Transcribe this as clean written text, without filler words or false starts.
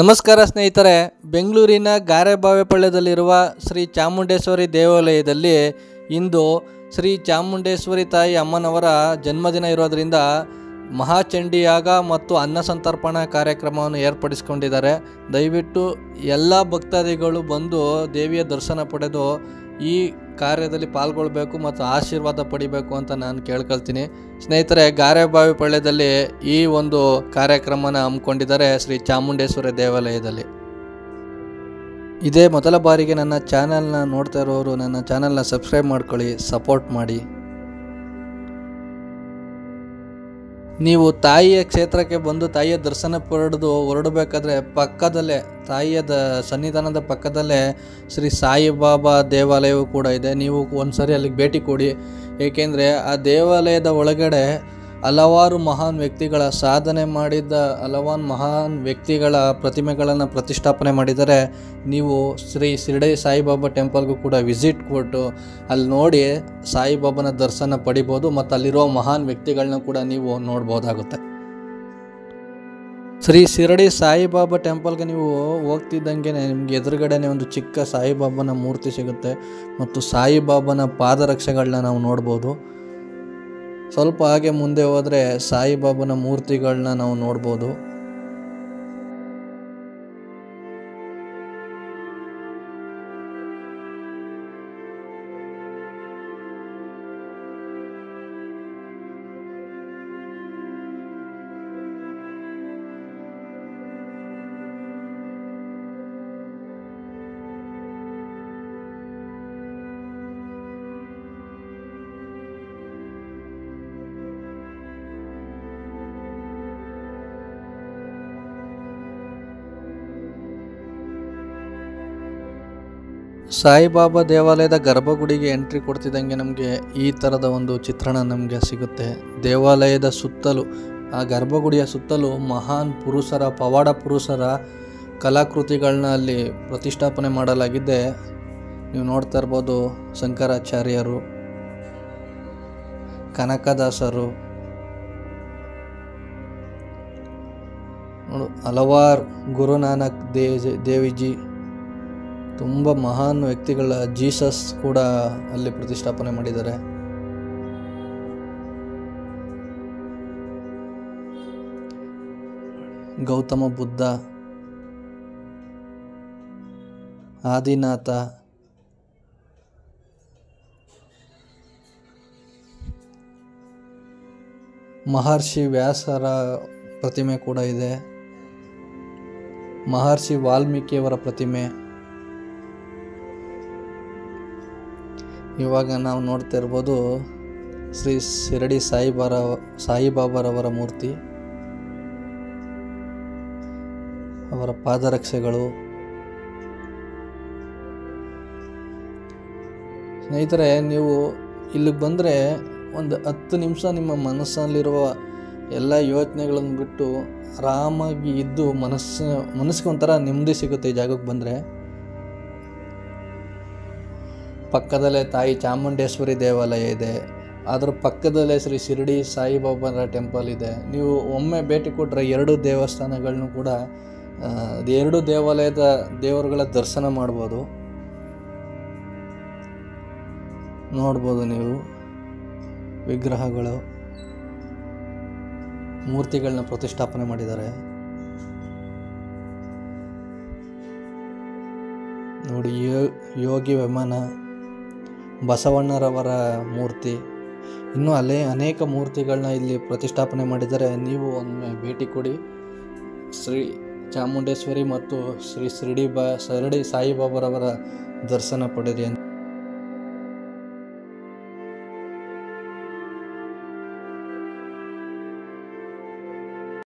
ನಮಸ್ಕಾರ ಸ್ನೇಹಿತರೆ, ಬೆಂಗಳೂರಿನ ಗಾರೆಬಾವಿಪಾಳ್ಯದಲ್ಲಿರುವ ಶ್ರೀ ಚಾಮುಂಡೇಶ್ವರಿ ದೇವಾಲಯದಲ್ಲಿ ಇಂದು ಶ್ರೀ ಚಾಮುಂಡೇಶ್ವರಿ ತಾಯಿ ಅಮ್ಮನವರ ಜನ್ಮದಿನ ಇರೋದರಿಂದ ಮಹಾಚಂಡಿಯಾಗ ಮತ್ತು ಅನ್ನ ಸಂತರ್ಪಣಾ ಕಾರ್ಯಕ್ರಮವನ್ನು ಏರ್ಪಡಿಸಿಕೊಂಡಿದ್ದಾರೆ. ದಯವಿಟ್ಟು ಎಲ್ಲ ಭಕ್ತಾದಿಗಳು ಬಂದು ದೇವಿಯ ದರ್ಶನ ಪಡೆದು ಈ ಕಾರ್ಯದಲ್ಲಿ ಪಾಲ್ಗೊಳ್ಬೇಕು ಮತ್ತು ಆಶೀರ್ವಾದ ಪಡಿಬೇಕು ಅಂತ ನಾನು ಕೇಳ್ಕೊಳ್ತೀನಿ. ಸ್ನೇಹಿತರೆ, ಗಾರೆಬಾವಿಪಾಳ್ಯದಲ್ಲಿ ಈ ಒಂದು ಕಾರ್ಯಕ್ರಮನ ಹಮ್ಮಿಕೊಂಡಿದ್ದಾರೆ ಶ್ರೀ ಚಾಮುಂಡೇಶ್ವರಿ ದೇವಾಲಯದಲ್ಲಿ. ಇದೇ ಮೊದಲ ಬಾರಿಗೆ ನನ್ನ ಚಾನಲ್ನ ನೋಡ್ತಾ ಇರೋರು ನನ್ನ ಚಾನಲ್ನ ಸಬ್ಸ್ಕ್ರೈಬ್ ಮಾಡ್ಕೊಳ್ಳಿ, ಸಪೋರ್ಟ್ ಮಾಡಿ. ನೀವು ತಾಯಿಯ ಕ್ಷೇತ್ರಕ್ಕೆ ಬಂದು ತಾಯಿಯ ದರ್ಶನ ಪಡೆದು ಹೊರಡಬೇಕಾದ್ರೆ ಪಕ್ಕದಲ್ಲೇ ತಾಯಿಯ ಸನ್ನಿಧಾನದ ಪಕ್ಕದಲ್ಲೇ ಶ್ರೀ ಸಾಯಿಬಾಬಾ ದೇವಾಲಯವೂ ಕೂಡ ಇದೆ. ನೀವು ಒಂದ್ಸರಿ ಅಲ್ಲಿಗೆ ಭೇಟಿ ಕೊಡಿ. ಏಕೆಂದರೆ ಆ ದೇವಾಲಯದ ಒಳಗಡೆ ಹಲವಾರು ಮಹಾನ್ ವ್ಯಕ್ತಿಗಳ ಸಾಧನೆ ಮಾಡಿದ ಹಲವಾರು ಮಹಾನ್ ವ್ಯಕ್ತಿಗಳ ಪ್ರತಿಮೆಗಳನ್ನು ಪ್ರತಿಷ್ಠಾಪನೆ ಮಾಡಿದ್ದಾರೆ. ನೀವು ಶ್ರೀ ಶಿರಡಿ ಸಾಯಿಬಾಬಾ ಟೆಂಪಲ್ಗೂ ಕೂಡ ವಿಸಿಟ್ ಕೊಟ್ಟು ಅಲ್ಲಿ ನೋಡಿ ಸಾಯಿಬಾಬಾನ ದರ್ಶನ ಪಡಿಬೋದು ಮತ್ತು ಅಲ್ಲಿರೋ ಮಹಾನ್ ವ್ಯಕ್ತಿಗಳನ್ನ ಕೂಡ ನೀವು ನೋಡ್ಬೋದಾಗುತ್ತೆ. ಶ್ರೀ ಶಿರಡಿ ಸಾಯಿಬಾಬಾ ಟೆಂಪಲ್ಗೆ ನೀವು ಹೋಗ್ತಿದ್ದಂಗೆ ನಿಮಗೆ ಎದುರುಗಡೆನೇ ಒಂದು ಚಿಕ್ಕ ಸಾಯಿಬಾಬಾನ ಮೂರ್ತಿ ಸಿಗುತ್ತೆ ಮತ್ತು ಸಾಯಿಬಾಬಾನ ಪಾದರಕ್ಷೆಗಳನ್ನ ನಾವು ನೋಡ್ಬೋದು. ಸ್ವಲ್ಪ ಹಾಗೆ ಮುಂದೆ ಹೋದರೆ ಸಾಯಿಬಾಬಾನ ಮೂರ್ತಿಗಳನ್ನ ನಾವು ನೋಡ್ಬೋದು. ಸಾಯಿಬಾಬಾ ದೇವಾಲಯದ ಗರ್ಭಗುಡಿಗೆ ಎಂಟ್ರಿ ಕೊಡ್ತಿದ್ದಂಗೆ ನಮಗೆ ಈ ಥರದ ಒಂದು ಚಿತ್ರಣ ನಮಗೆ ಸಿಗುತ್ತೆ. ದೇವಾಲಯದ ಸುತ್ತಲೂ, ಆ ಗರ್ಭಗುಡಿಯ ಸುತ್ತಲೂ ಮಹಾನ್ ಪುರುಷರ, ಪವಾಡ ಪುರುಷರ ಕಲಾಕೃತಿಗಳನ್ನ ಅಲ್ಲಿ ಪ್ರತಿಷ್ಠಾಪನೆ ಮಾಡಲಾಗಿದೆ. ನೀವು ನೋಡ್ತಾ ಇರ್ಬೋದು, ಶಂಕರಾಚಾರ್ಯರು, ಕನಕದಾಸರು, ಹಲವಾರು ಗುರುನಾನಕ್ ದೇವಿಜಿ, ತುಂಬ ಮಹಾನ್ ವ್ಯಕ್ತಿಗಳ ಜೀಸಸ್ ಕೂಡ ಅಲ್ಲಿ ಪ್ರತಿಷ್ಠಾಪನೆ ಮಾಡಿದ್ದಾರೆ. ಗೌತಮ ಬುದ್ಧ, ಆದಿನಾಥ, ಮಹರ್ಷಿ ವ್ಯಾಸರ ಪ್ರತಿಮೆ ಕೂಡ ಇದೆ. ಮಹರ್ಷಿ ವಾಲ್ಮೀಕಿಯವರ ಪ್ರತಿಮೆ. ಇವಾಗ ನಾವು ನೋಡ್ತಾ ಇರ್ಬೋದು ಶ್ರೀ ಶಿರಡಿ ಸಾಯಿಬಾಬಾರವರ ಮೂರ್ತಿ, ಅವರ ಪಾದರಕ್ಷೆಗಳು. ಸ್ನೇಹಿತರೆ, ನೀವು ಇಲ್ಲಿಗೆ ಬಂದರೆ ಒಂದು 10 ನಿಮಿಷ ನಿಮ್ಮ ಮನಸ್ಸಲ್ಲಿರುವ ಎಲ್ಲ ಯೋಚನೆಗಳನ್ನು ಬಿಟ್ಟು ಆರಾಮಾಗಿ ಇದ್ದು ಮನಸ್ಸಿಗೆ ಒಂಥರ ನೆಮ್ಮದಿ ಸಿಗುತ್ತೆ. ಈ ಜಾಗಕ್ಕೆ ಬಂದರೆ ಪಕ್ಕದಲ್ಲೇ ತಾಯಿ ಚಾಮುಂಡೇಶ್ವರಿ ದೇವಾಲಯ ಇದೆ, ಅದರ ಪಕ್ಕದಲ್ಲೇ ಶ್ರೀ ಶಿರಡಿ ಸಾಯಿಬಾಬಾರ ಟೆಂಪಲ್ ಇದೆ. ನೀವು ಒಮ್ಮೆ ಭೇಟಿ ಕೊಟ್ಟರೆ 2 ದೇವಸ್ಥಾನಗಳನ್ನು ಕೂಡ, 2 ದೇವಾಲಯದ ದೇವರುಗಳ ದರ್ಶನ ಮಾಡ್ಬೋದು, ನೋಡ್ಬೋದು. ನೀವು ವಿಗ್ರಹಗಳು, ಮೂರ್ತಿಗಳನ್ನ ಪ್ರತಿಷ್ಠಾಪನೆ ಮಾಡಿದ್ದಾರೆ ನೋಡಿ. ಯೋಗಿ ವಿಮಾನ, ಬಸವಣ್ಣರವರ ಮೂರ್ತಿ, ಇನ್ನೂ ಅನೇಕ ಮೂರ್ತಿಗಳನ್ನ ಇಲ್ಲಿ ಪ್ರತಿಷ್ಠಾಪನೆ ಮಾಡಿದ್ದಾರೆ. ನೀವು ಒಮ್ಮೆ ಭೇಟಿ ಕೊಡಿ. ಶ್ರೀ ಚಾಮುಂಡೇಶ್ವರಿ ಮತ್ತು ಶ್ರೀ ಶಿರಡಿ ಸಾಯಿಬಾಬಾರವರ ದರ್ಶನ ಪಡೆಯಿರಿ ಅಂತ